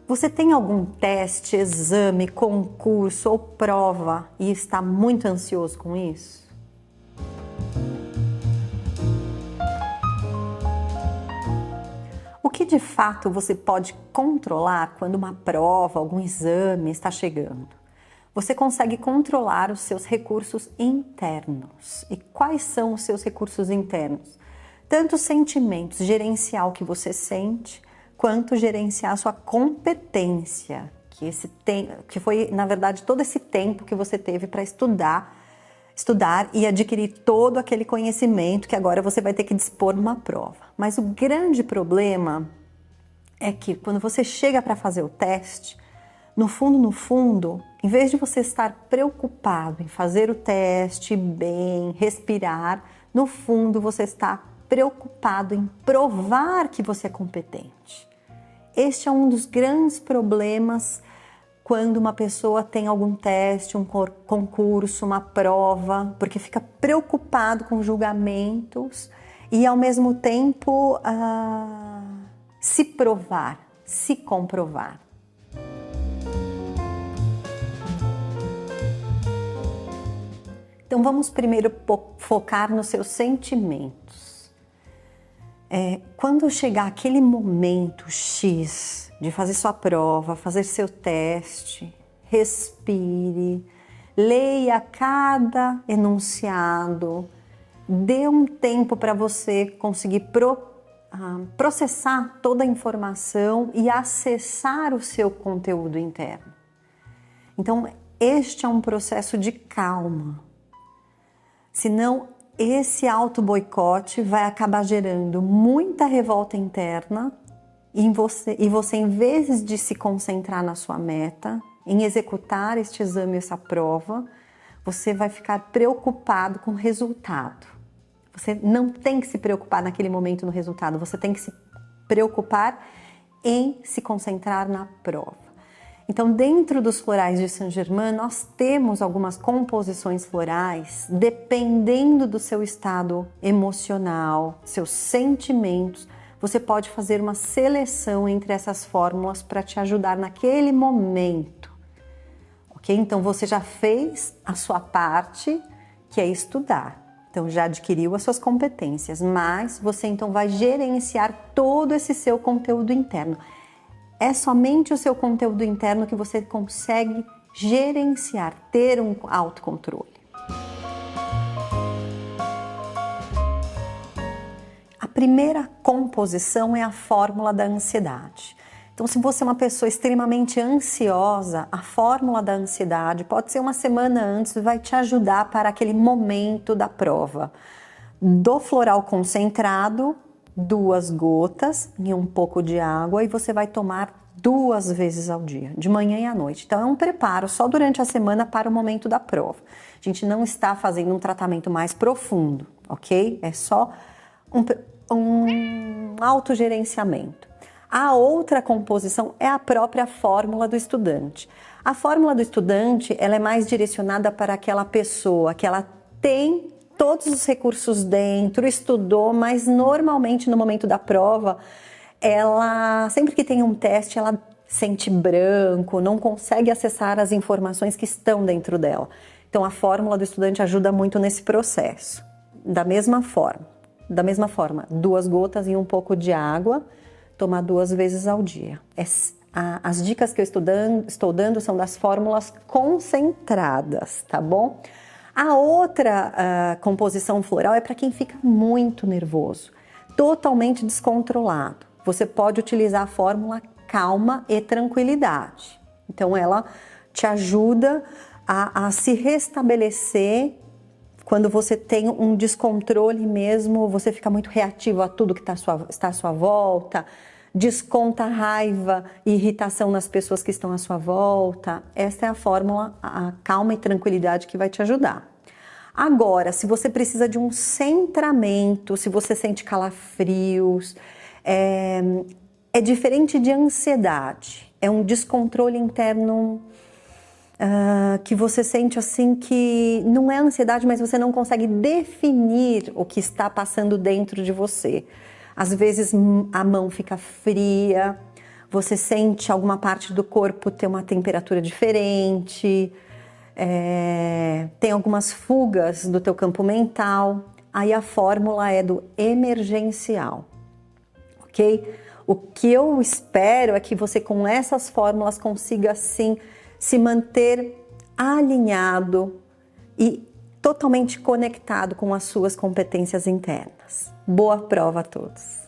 Você tem algum teste, exame, concurso ou prova e está muito ansioso com isso? O que de fato você pode controlar quando uma prova, algum exame está chegando? Você consegue controlar os seus recursos internos. E quais são os seus recursos internos? Tanto os sentimentos, gerenciar o que você sente, quanto gerenciar a sua competência, que foi, na verdade, todo esse tempo que você teve para estudar e adquirir todo aquele conhecimento que agora você vai ter que dispor numa prova. Mas o grande problema é que quando você chega para fazer o teste, no fundo, em vez de você estar preocupado em fazer o teste bem, respirar, no fundo você está preocupado em provar que você é competente. Este é um dos grandes problemas quando uma pessoa tem algum teste, um concurso, uma prova, porque fica preocupado com julgamentos e ao mesmo tempo se provar, se comprovar. Então vamos primeiro focar nos seus sentimentos. Quando chegar aquele momento X de fazer sua prova, fazer seu teste, respire, leia cada enunciado, dê um tempo para você conseguir processar toda a informação e acessar o seu conteúdo interno. Então, este é um processo de calma. Senão, esse auto-boicote vai acabar gerando muita revolta interna e você, em vez de se concentrar na sua meta, em executar este exame, essa prova, você vai ficar preocupado com o resultado. Você não tem que se preocupar naquele momento no resultado, você tem que se preocupar em se concentrar na prova. Então, dentro dos florais de Saint-Germain, nós temos algumas composições florais, dependendo do seu estado emocional, seus sentimentos, você pode fazer uma seleção entre essas fórmulas para te ajudar naquele momento. Ok? Então, você já fez a sua parte, que é estudar. Então, já adquiriu as suas competências, mas você então vai gerenciar todo esse seu conteúdo interno. É somente o seu conteúdo interno que você consegue gerenciar, ter um autocontrole. A primeira composição é a fórmula da ansiedade. Então, se você é uma pessoa extremamente ansiosa, a fórmula da ansiedade pode ser uma semana antes, vai te ajudar para aquele momento da prova. Do floral concentrado, 2 gotas em um pouco de água e você vai tomar 2 vezes ao dia, de manhã e à noite. Então é um preparo só durante a semana para o momento da prova. A gente não está fazendo um tratamento mais profundo, ok? É só um autogerenciamento. A outra composição é a própria fórmula do estudante. A fórmula do estudante, ela é mais direcionada para aquela pessoa que ela tem todos os recursos dentro, estudou, mas normalmente no momento da prova, ela, sempre que tem um teste, ela sente branco, não consegue acessar as informações que estão dentro dela. Então a fórmula do estudante ajuda muito nesse processo. Da mesma forma, 2 gotas em um pouco de água, tomar 2 vezes ao dia. As dicas que eu estou dando são das fórmulas concentradas, tá bom? A outra composição floral é para quem fica muito nervoso, totalmente descontrolado. Você pode utilizar a fórmula calma e tranquilidade. Então ela te ajuda a se restabelecer quando você tem um descontrole mesmo, você fica muito reativo a tudo que está à sua volta, desconta a raiva e irritação nas pessoas que estão à sua volta. Essa é a fórmula, a calma e tranquilidade que vai te ajudar. Agora, se você precisa de um centramento, se você sente calafrios, é diferente de ansiedade. É um descontrole interno que você sente assim que não é ansiedade, mas você não consegue definir o que está passando dentro de você. Às vezes a mão fica fria, você sente alguma parte do corpo ter uma temperatura diferente, tem algumas fugas do teu campo mental, aí a fórmula é do emergencial, ok? O que eu espero é que você com essas fórmulas consiga assim se manter alinhado e totalmente conectado com as suas competências internas. Boa prova a todos!